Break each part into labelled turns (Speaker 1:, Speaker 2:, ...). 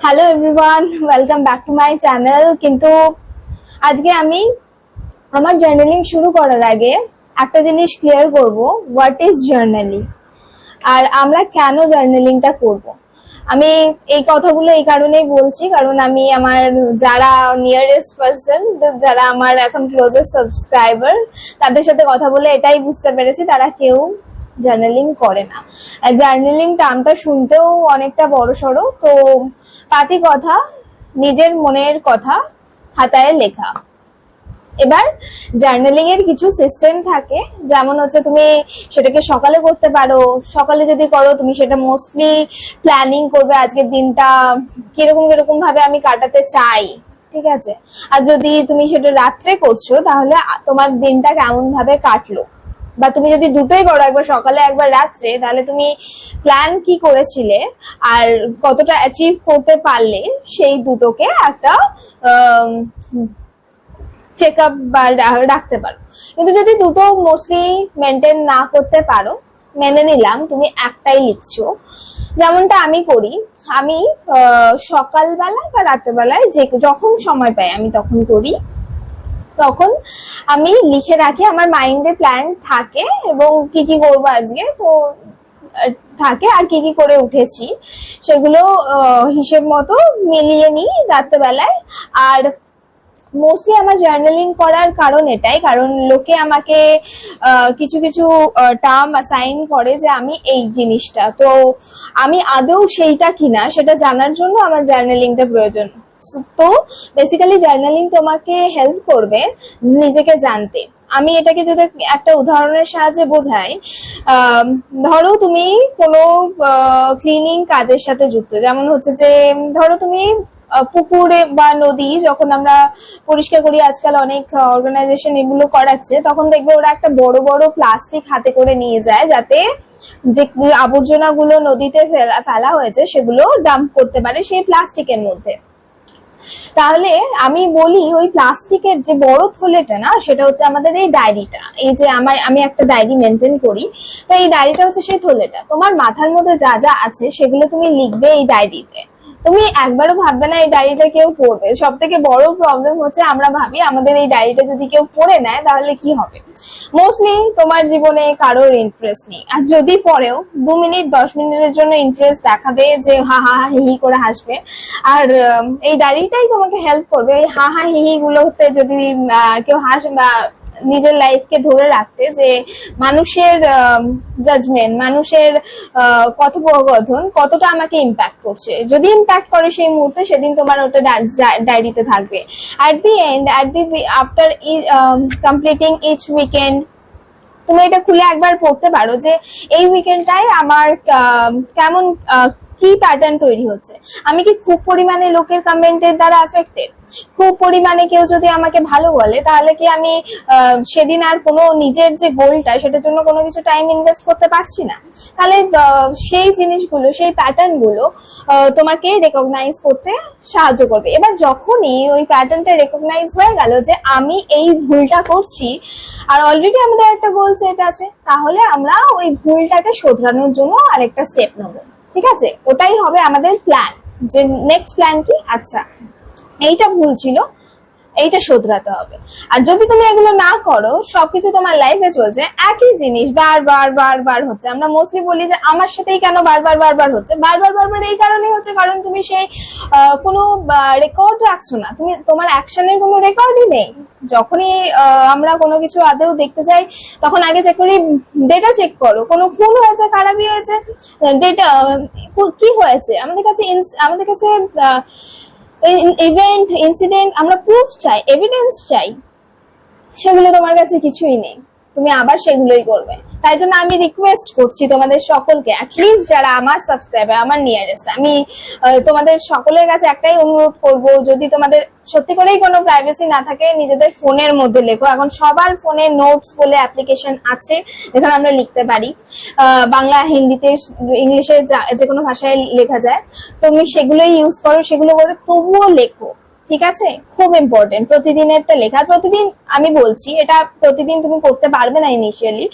Speaker 1: Hello everyone, welcome back to my channel. কিন্তু আজকে আমি আমার জার্নালিং শুরু করার আগে একটা জিনিস ক্লিয়ার করব, হোয়াট ইজ জার্নালিং আর আমরা কেন জার্নালিংটা করব। আমি এই কথাগুলো এই কারণেই বলছি কারণ আমি আমার যারা নিয়ারেস্ট পার্সন, যারা আমার এখন ক্লোজেস্ট সাবস্ক্রাইবার, তাদের সাথে কথা বলে এটাই বুঝতে পেরেছি তারা কেউ জার্নালিং করে না। জার্নালিং টার্মটা শুনতেও অনেকটা বড় সড়ো, তো পাতি কথা, নিজের মনের কথা খাতায় লেখা। এবার জার্নালিং এর কিছু সিস্টেম থাকে, যেমন হচ্ছে তুমি সেটাকে সকালে করতে পারো। সকালে যদি করো তুমি সেটা মোস্টলি প্ল্যানিং করবে আজকের দিনটা কিরকম কিরকম ভাবে আমি কাটাতে চাই, ঠিক আছে। আর যদি তুমি সেটা রাত্রে করছো তাহলে তোমার দিনটা কেমন ভাবে কাটলো, বা তুমি যদি দুটোই করো, একবার সকালে একবার রাত্রে, তাহলে তুমি প্ল্যান কি করেছিলে আর কতটা অ্যাচিভ করতে পারলে সেই দুটোকে একটা চেক আপ বা রাখতে পারো। কিন্তু যদি দুটো মোস্টলি মেনটেন না করতে পারো, মেনে নিলাম তুমি একটাই লিখছো, যেমনটা আমি করি। আমি সকালবেলা বা রাত্রেবেলায় যখন সময় পাই আমি তখন করি। তখন আমি লিখে রাখি, আমার মাইন্ডে প্ল্যান থাকে এবং কি কি করবো আজকে তো থাকে, আর কি কি করে উঠেছি সেগুলো হিসেব মতো মিলিয়ে নিই রাত্রেবেলায়। আর মোস্টলি আমার জার্নালিং করার কারণ এটাই, কারণ লোকে আমাকে কিছু কিছু টার্ম অ্যাসাইন করে যে আমি এই জিনিসটা, তো আমি আদৌ সেইটা কিনা সেটা জানার জন্য আমার জার্নালিংটা প্রয়োজন। তো বেসিক্যালি জার্নালিং তোমাকে হেল্প করবে নিজেকে জানতে। আমি এটাকে যদি একটা উদাহরণের সাহায্যে বোঝাই, ধরো তুমি কোনো ক্লিনিং কাজের সাথে যুক্ত, যেমন হচ্ছে যে ধরো তুমি পুকুরে বা নদী যখন আমরা পরিষ্কার করি, আজকাল অনেক অর্গানাইজেশন এগুলো করাচ্ছে, তখন দেখবে ওরা একটা বড় বড় প্লাস্টিক হাতে করে নিয়ে যায় যাতে যে আবর্জনাগুলো নদীতে ফেলা হয়েছে সেগুলো ডাম্প করতে পারে সেই প্লাস্টিকের মধ্যে। তাহলে আমি বলি ওই প্লাস্টিকের যে বড় থলেটা না, সেটা হচ্ছে আমাদের এই ডায়েরিটা। এই যে আমি একটা ডায়েরি মেনটেন করি, তো এই ডায়েরিটা হচ্ছে সেই থলেটা। তোমার মাথার মধ্যে যা যা আছে সেগুলো তুমি লিখবে এই ডায়েরিতে। তুমি একবারও ভাববে না এই ডায়েরিটা কেউ পড়বে। সব থেকে বড় প্রবলেম হচ্ছে আমরা ভাবি আমাদের এই ডায়েরিটা যদি কেউ পড়ে নেয় তাহলে কি হবে। মোস্টলি তোমার জীবনে কারোর ইন্টারেস্ট নেই, আর যদি পড়েও 2 মিনিট 10 মিনিটের জন্য ইন্টারেস্ট দেখাবে, যে হা হা হি হি করে হাসবে। আর এই ডায়েরিটাই তোমাকে হেল্প করবে ওই হা হা হি হি গুলোতে যদি কেউ হাসে বা নিজের লাইফকে ধরে রাখতে, যে মানুষের জাজমেন্ট, মানুষের কথোপকথন কতটা আমাকে ইম্প্যাক্ট করছে। যদি ইম্প্যাক্ট করে সেই মুহূর্তে, সেদিন তোমার ওটা ডায়েরিতে থাকবে। At the end, after completing each weekend, তুমি এটা খুলে একবার পড়তে পারো যে এই উইকেন্ডটায় আমার কেমন কি প্যাটার্ন তৈরি হচ্ছে। আমি কি খুব পরিমাণে লোকের কমেন্টের দ্বারা এফেক্টেড? খুব পরিমাণে কেউ যদি আমাকে ভালো বলে তাহলে কি আমি সেদিন আর কোনো নিজের যে গোলটা সেটার জন্য কোনো কিছু টাইম ইনভেস্ট করতে পারছি না? তাহলে সেই জিনিসগুলো, সেই প্যাটার্ন গুলো তোমাকে রেকগনাইজ করতে সাহায্য করবে। এবার যখনই ওই প্যাটার্নটা রেকগনাইজ হয়ে গেল যে আমি এই ভুলটা করছি, আর অলরেডি আমাদের একটা গোল সেট আছে, তাহলে আমরা ওই ভুলটাকে শোধরানোর জন্য আরেকটা স্টেপ নেবো। ঠিক আছে, ওটাই হবে আমাদের প্ল্যান। যে নেক্সট প্ল্যান কি, আচ্ছা এইটা ভুল ছিল, এইটা শোধরাতে হবে। আর যদি তুমি এগুলো না করো, সবকিছু তোমার লাইফে চলছে একই জিনিস বারবার বারবার হচ্ছে। আমরা মোস্টলি বলি যে আমার সাথেই কেন বারবার বারবার হচ্ছে। বারবার বারবার এই কারণেই হচ্ছে কারণ তুমি সেই কোনো রেকর্ড রাখছো না, তুমি তোমার অ্যাকশনের কোনো রেকর্ডই নেই। যখনই আমরা কোনো কিছু আদেও দেখতে যাই তখন আগে চেক করি, ডেটা চেক করো, কোনো খুন হয়েছে, খারাপই হয়েছে, ডেটা কি হয়েছে। আমাদের কাছে ইভেন্ট, ইনসিডেন্ট, আমরা প্রুফ চাই, এভিডেন্স চাই। সেগুলো তোমার কাছে কিছুই নেই, তুমি আবার সেগুলোই করবে। তাই জন্য আমি রিকোয়েস্ট করছি তোমাদের সকলকে, অ্যাটলিস্ট যারা আমার সাবস্ক্রাইবার, আমার নিয়ারেস্ট, আমি তোমাদের সকলের কাছে একটাই অনুরোধ করব, যদি তোমাদের সত্যি করেই কোনো প্রাইভেসি না থাকে, নিজেদের ফোনের মধ্যে লেখো। এখন সবার ফোনে নোটস বলে অ্যাপ্লিকেশন আছে যেখানে আমরা লিখতে পারি, বাংলা, হিন্দিতে, ইংলিশে, যে কোনো ভাষায় লেখা যায়। তুমি সেগুলোই ইউজ করো, সেগুলো করে তবুও লেখো। ঠিক আছে, খুব ইম্পর্টেন্ট প্রতিদিনেরটা লেখা। প্রতিদিন আমি বলছি এটা প্রতিদিন তুমি করতে পারবে না ইনিশিয়ালি,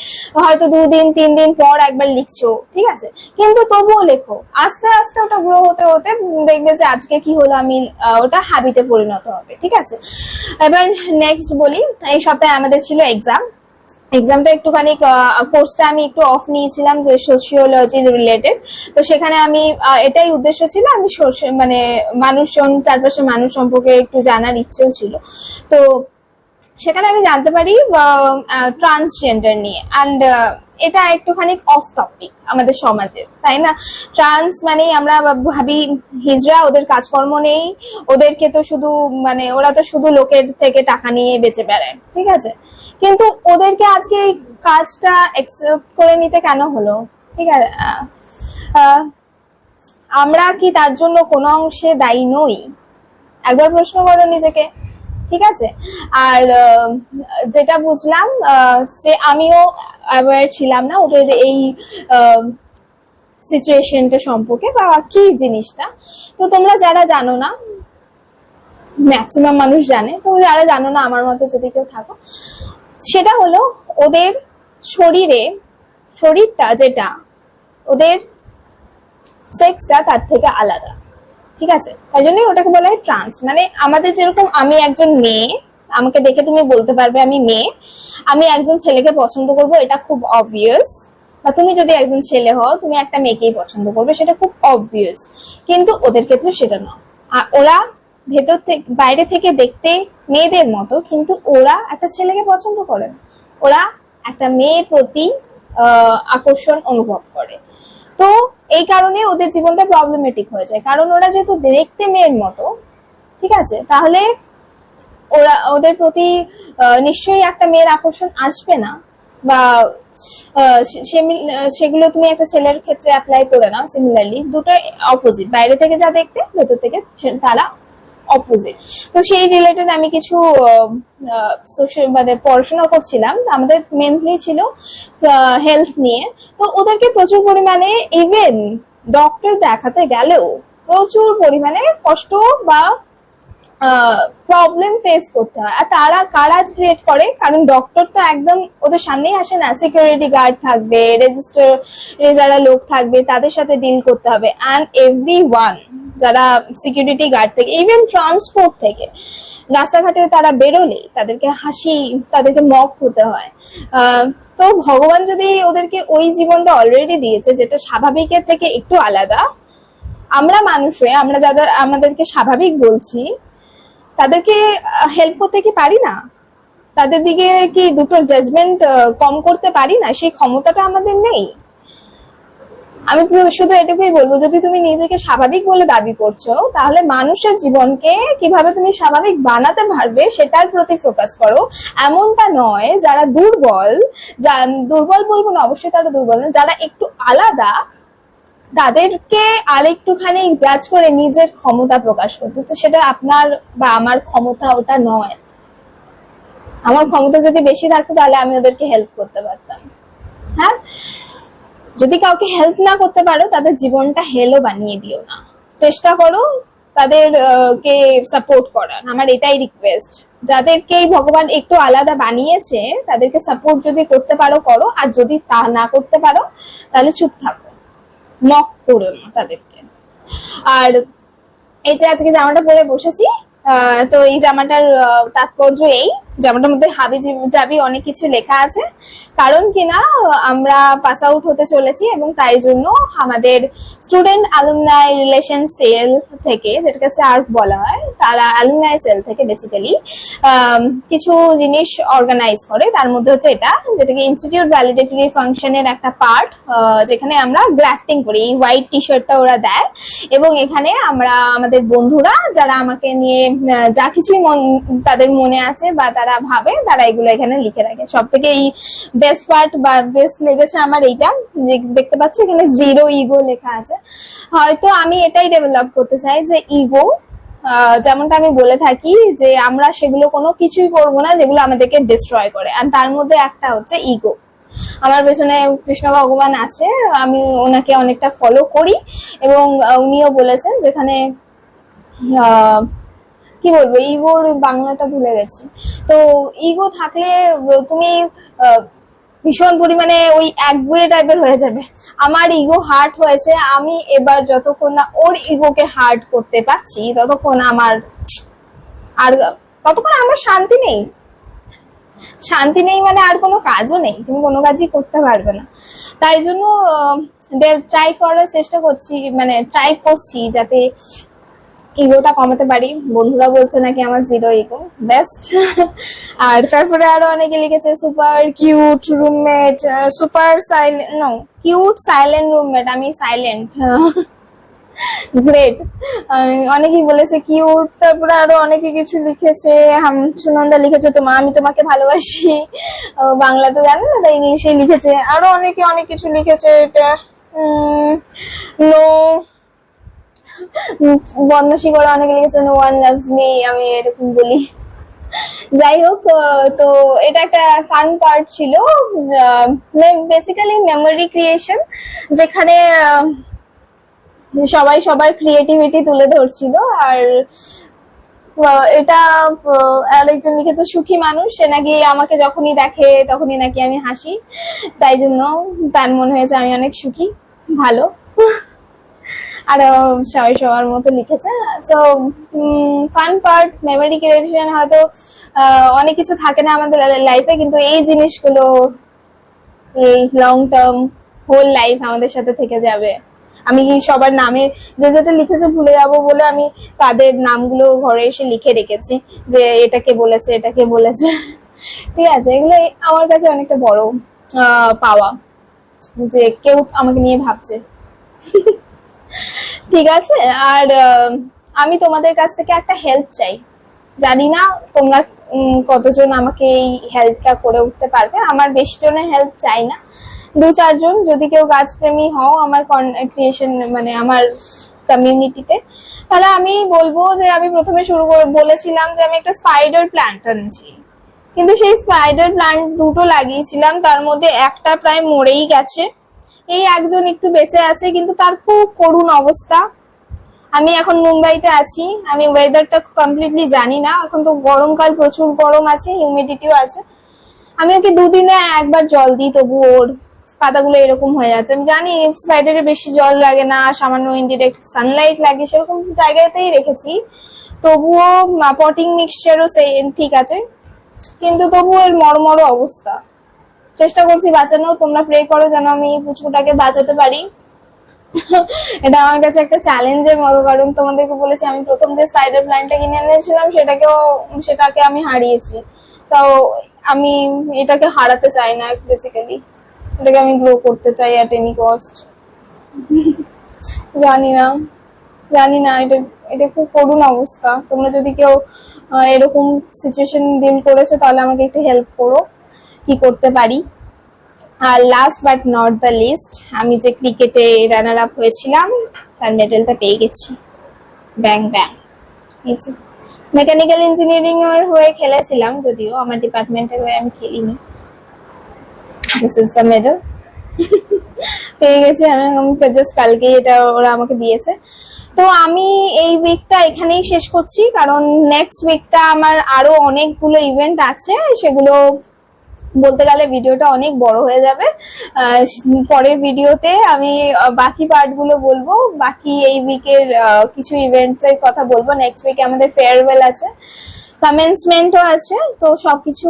Speaker 1: হয়তো 2 দিন 3 দিন পর একবার লিখছো, ঠিক আছে, কিন্তু তবুও লেখো। আস্তে আস্তে ওটা গ্রো হতে হতে দেখবে যে আজকে কি হলো, আমি ওটা হ্যাবিটে পরিণত হবে, ঠিক আছে। এবার নেক্সট বলি, এই সপ্তাহে আমাদের ছিল এক্সামটা একটুখানি, কোর্সটা আমি একটু অফ নিয়েছিলাম যে সোশিওলজি রিলেটেড। তো সেখানে আমি এটাই উদ্দেশ্য ছিল, আমি মানে মানুষজন, চারপাশে মানুষ সম্পর্কে একটু জানার ইচ্ছেও ছিল। তো সেখানে আমি জানতে পারি ট্রান্সজেন্ডার নিয়ে। অ্যান্ড এটা একটুখানি অফ টপিক আমাদের সমাজে, তাই না? ট্রান্স মানে আমরা ভাবি হিজড়া, ওদের কাজকর্ম নেই, ওদেরকে তো শুধু মানে ওরা তো শুধু লোকের থেকে টাকা নিয়ে বেঁচে বেড়ায়, ঠিক আছে। কিন্তু ওদেরকে আজকে এই কাজটা অ্যাকসেপ্ট করে নিতে কেন হলো, ঠিক আছে? আমরা কি তার জন্য কোনো অংশে দায়ী নই? একবার প্রশ্ন করো নিজেকে, ঠিক আছে। আর যেটা বুঝলাম যে আমিও অ্যাওয়্যার ছিলাম না ওদের এই সিচুয়েশনটা সম্পর্কে, বা কি জিনিসটা। তো তোমরা যারা জানো না, ম্যাক্সিমাম মানুষ জানে, তো যারা জানো না আমার মতো যদি কেউ থাকো, সেটা হলো ওদের শরীরটা যেটা, ওদের সেক্সটা তার থেকে আলাদা, ঠিক আছে। তাই জন্যই ওটাকে বলা হয় ট্রান্স। মানে আমাদের যেরকম আমি একজন মেয়ে, আমাকে দেখে তুমি বলতে পারবে আমি মেয়ে, আমি একজন ছেলেকে পছন্দ করব, এটা খুব অবভিয়াস। বা তুমি যদি একজন ছেলে হও, তুমি একটা মেয়েকেই পছন্দ করবে, সেটা খুব অবভিয়াস। কিন্তু ওদের ক্ষেত্রে সেটা না। ওরা ভেতর থেকে, বাইরে থেকে দেখতে মেয়েদের মতো, কিন্তু ওরা একটা ছেলেকে পছন্দ করে না, ওরা একটা মেয়ের প্রতি আকর্ষণ অনুভব করে। তো এই কারণে ওদের জীবনটা প্রবলেমেটিক হয়ে যায়, কারণ ওরা যেহেতু দেখতে মেয়ের মতো, ঠিক আছে, তাহলে ওদের প্রতি নিশ্চয়ই একটা মেয়ের আকর্ষণ আসবে না। বা সেগুলো তুমি একটা ছেলের ক্ষেত্রে অ্যাপ্লাই করে নাও সিমিলারলি, দুটো অপোজিট, বাইরে থেকে যা দেখতে, ভেতর থেকে তারা অপোজিট। তো সেই রিলেটেড আমি কিছু সোশ্যাল মানে পড়াশোনা করছিলাম, আমাদের মেনলি ছিল হেলথ নিয়ে। তো ওদেরকে প্রচুর পরিমাণে ইভেন ডক্টর দেখাতে গেলেও প্রচুর পরিমাণে কষ্ট বা প্রবলেম ফেস করতে হয়। আর তারা কারা ক্রিয়েট করে, কারণ ডক্টর তো একদম ওদের সামনেই আসে না, সিকিউরিটি গার্ড থাকবে, রেজিস্টারে যারা লোক থাকবে তাদের সাথে ডিল করতে হবে। অ্যান্ড এভরিওয়ান, যারা সিকিউরিটি গার্ড থেকে, ইভেন ট্রান্সপোর্ট থেকে, রাস্তাঘাটে তারা বেরোলে তাদেরকে তাদেরকে মক হতে হয়। তো ভগবান যদি ওদেরকে ওই জীবনটা অলরেডি দিয়েছে যেটা স্বাভাবিকের থেকে একটু আলাদা, আমরা মানুষ হয়ে, আমরা যাদের আমাদেরকে স্বাভাবিক বলছি, তাদেরকে হেল্প করতে কি পারি না? তাদের দিকে কি দুটো জাজমেন্ট কম করতে পারি না? সেই ক্ষমতাটা আমাদের নেই? আমি তো শুধু এটুকুই বলবো, যদি তুমি নিজেকে স্বাভাবিক বলে দাবি করছো, তাহলে মানুষের জীবনকে কিভাবে তুমি স্বাভাবিক বানাতে পারবে সেটার প্রতি ফোকাস করো। এমনটা নয় যারা দুর্বল বলবো না, অবশ্যই তারা দুর্বল না, যারা একটু আলাদা, তাদেরকে আরেকটুখানি জাজ করে নিজের ক্ষমতা প্রকাশ করতে। তো সেটা আপনার বা আমার ক্ষমতা ওটা নয়। আমার ক্ষমতা যদি বেশি থাকতো তাহলে আমি ওদেরকে হেল্প করতে পারতাম। হ্যাঁ, যদি কাউকে হেল্প না করতে পারো, তাদের জীবনটা হেলও বানিয়ে দিও না, চেষ্টা করো তাদেরকে সাপোর্ট করার। আমার এটাই রিকোয়েস্ট, যাদেরকে ভগবান একটু আলাদা বানিয়েছে তাদেরকে সাপোর্ট যদি করতে পারো করো, আর যদি তা না করতে পারো তাহলে চুপ থাকো, মক করো না তাদেরকে। আর এই যে আজকে জামাটা পরে বসেছি, তো এই জামাটার তাৎপর্য এই, জামাটার মধ্যে হাবি জাবি অনেক কিছু লেখা আছে। কারণ কিনা আমরা পাস আউট হতে চলেছি, এবং তাই জন্য আমাদের স্টুডেন্ট অ্যালুমনাই রিলেশন সেল থেকে, যেটাকে সার্ভ বলা হয়, তারা অ্যালুমনাই সেল থেকে বেসিক্যালি কিছু জিনিস অর্গানাইজ করে। তার মধ্যে হচ্ছে এটা, যেটাকে ইনস্টিটিউট ভ্যালিডেটরি ফাংশনের একটা পার্ট, যেখানে আমরা গ্রাফটিং করি। এই হোয়াইট টি শার্টটা ওরা দেয়, এবং এখানে আমরা আমাদের বন্ধুরা যারা আমাকে নিয়ে যা কিছুই তাদের মনে আছে বা তারা ভাবে, তারা এগুলো এখানে লিখে রাখে। সব থেকে এই বেস্ট পার্ট বা বেস্ট লেগেছে আমার এইটা, যে দেখতে পাচ্ছ এখানে 0 ইগো লেখা আছে। হয়তো আমি এটাই ডেভেলপ করতে চাই যে ইগো, যেমনটা আমি বলে থাকি যে আমরা সেগুলো কোনো কিছুই করবো না যেগুলো আমাদেরকে ডিস্ট্রয় করে, আর তার মধ্যে একটা হচ্ছে ইগো। আমার পেছনে কৃষ্ণ ভগবান আছে, আমি ওনাকে অনেকটা ফলো করি, এবং উনিও বলেছেন যেখানে কি বলবো, ইগোর বাংলাটা ভুলে গেছি। তো ইগো থাকলে তুমি ভীষণ পরিমাণে ওই একগুঁয়ে টাইপের হয়ে যাবে। আমার ইগো হার্ট হয়েছে, আমি এবার যতক্ষণ না ওর ইগোকে হার্ট করতে পারছি ততক্ষণ আমার শান্তি নেই। শান্তি নেই মানে আর কোনো কাজও নেই, তুমি কোনো কাজই করতে পারবে না। তাই জন্য ট্রাই করার চেষ্টা করছি, মানে ট্রাই করছি যাতে ইগোটা কমাতে পারি। বন্ধুরা বলছে নাকি আমার জিরো ইগো, বেস্ট। আর তারপরে আরো অনেকে লিখেছে super cute roommate, super silent, no cute silent roommate, আমি সাইলেন্ট। গ্রেট। অনেকেই বলেছে কিউট। তারপরে আরো অনেকে কিছু লিখেছে, সুনন্দা লিখেছে আমি তোমাকে ভালোবাসি, বাংলা তো জানে না তাই ইংলিশে লিখেছে। আরো অনেকে অনেক কিছু লিখেছে। এটা নো বদমাশি করে অনেকে লিখেছে নো ওয়ান লাভস মি, আমি এরকম বলি। যাই হোক, তো এটা একটা ফান পার্ট ছিল, বেসিক্যালি মেমোরি ক্রিয়েশন, যেখানে সবাই সবার ক্রিয়েটিভিটি তুলে ধরছিল। আর এটা আরেকজন লিখেছে সুখী মানুষ, সে নাকি আমাকে যখনই দেখে তখনই নাকি আমি হাসি, তাই জন্য তার মনে হয়েছে আমি অনেক সুখী, ভালো। আর সবাই সবার মতো লিখেছে। So fun part memory creation, হয়তো অনেক কিছু থাকে না আমাদের লাইফে, কিন্তু এই জিনিসগুলো এই লং টার্ম হোল লাইফ আমাদের সাথে থেকে যাবে। আমি সবার নামে যে যেটা লিখেছে ভুলে যাবো বলে আমি তাদের নামগুলো ঘরে এসে লিখে রেখেছি, যে এটাকে বলেছে এটাকে বলেছে। ঠিক আছে, এগুলো আমার কাছে অনেকটা বড় পাওয়া, যে কেউ আমাকে নিয়ে ভাবছে। ঠিক আছে। আর আমি তোমাদের কাছ থেকে একটা হেল্প চাই, জানি না তোমরা কতজন আমাকে এই হেল্পটা করে উঠতে পারবে। আমার বেশি জনের হেল্প চাই না, 2-4 জন যদি কেউ গাছপ্রেমী হও আমার ক্রিয়েশন মানে আমার কমিউনিটিতে, তাহলে আমি বলবো যে আমি প্রথমে শুরু করে বলেছিলাম যে আমি একটা স্পাইডার প্ল্যান্ট আনছি, কিন্তু সেই স্পাইডার প্ল্যান্ট 2টো লাগিয়েছিলাম, তার মধ্যে একটা প্রায় মরেই গেছে, এই একজন একটু বেঁচে আছে, কিন্তু তার খুব করুণ অবস্থা। আমি এখন মুম্বাইতে আছি, আমি ওয়েদারটা কমপ্লিটলি জানি না, এখন তো গরমকাল, প্রচুর গরম আছে, হিউমিডিটিও আছে। আমি ওকে 2 দিনে একবার জল দিই, তবু ওর পাতাগুলো এরকম হয়ে যাচ্ছে। আমি জানি স্পাইডারে বেশি জল লাগে না, সামান্য ইনডিরেক্ট সানলাইট লাগে, সেরকম জায়গাতেই রেখেছি, তবুও পটিং মিক্সচারও সেই ঠিক আছে, কিন্তু তবুও এর মরমর অবস্থা। চেষ্টা করছি বাঁচানো, তোমরা প্রে করো যেন আমি পুচকুটাকে বাঁচাতে পারি। এটা আমার কাছে একটা চ্যালেঞ্জের মতো, কারণ তোমাদেরকে বলেছি আমি প্রথম যে স্পাইডার প্ল্যান্টটা কিনে এনেছিলাম সেটাকে আমি হারিয়েছি। তো আমি এটাকে হারাতে চাই না, বেসিক্যালি এটাকে আমি গ্রো করতে চাই অ্যাট এনি কস্ট। জানি না এটা খুব করুণ অবস্থা। তোমরা যদি কেউ এরকম সিচুয়েশন ডিল করেছো তাহলে আমাকে একটু হেল্প করো, কি করতে পারি। আর last but not the least, আমি যে ক্রিকেটে রানার আপ হয়েছিলাম তার মেডেলটা পেয়ে গেছি, ব্যাং ব্যাং। মেকানিক্যাল ইঞ্জিনিয়ারিং এর হয়ে খেলেছিলাম, যদিও আমার ডিপার্টমেন্টের হয়ে আমি খেলিনি। দিস ইজ দ্য মেডেল, পেয়ে গেছি আমি জাস্ট কালকেই, এটা ওরা আমাকে দিয়েছে। তো আমি এই উইকটা এখানেই শেষ করছি, কারণ নেক্সট উইকটা আমার আরো অনেকগুলো ইভেন্ট আছে, সেগুলো বলতে গেলে ভিডিওটা অনেক বড় হয়ে যাবে। পরের ভিডিওতে আমি বাকি পার্টগুলো বলবো, বাকি এই উইকের কিছু ইভেন্টের কথা বলবো। নেক্সট উইকে আমাদের ফেয়ারওয়েল আছে, কমেন্সমেন্টও আছে, তো সবকিছু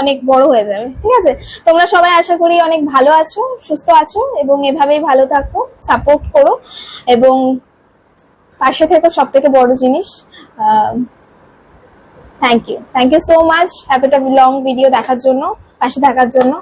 Speaker 1: অনেক বড় হয়ে যাবে। ঠিক আছে, তোমরা সবাই আশা করি অনেক ভালো আছো, সুস্থ আছো, এবং এভাবেই ভালো থাকো, সাপোর্ট করো এবং পাশে থেকো, সব থেকে বড় জিনিস। থ্যাংক ইউ সো মাচ এতটা লং ভিডিও দেখার জন্য, পাশে থাকার জন্য।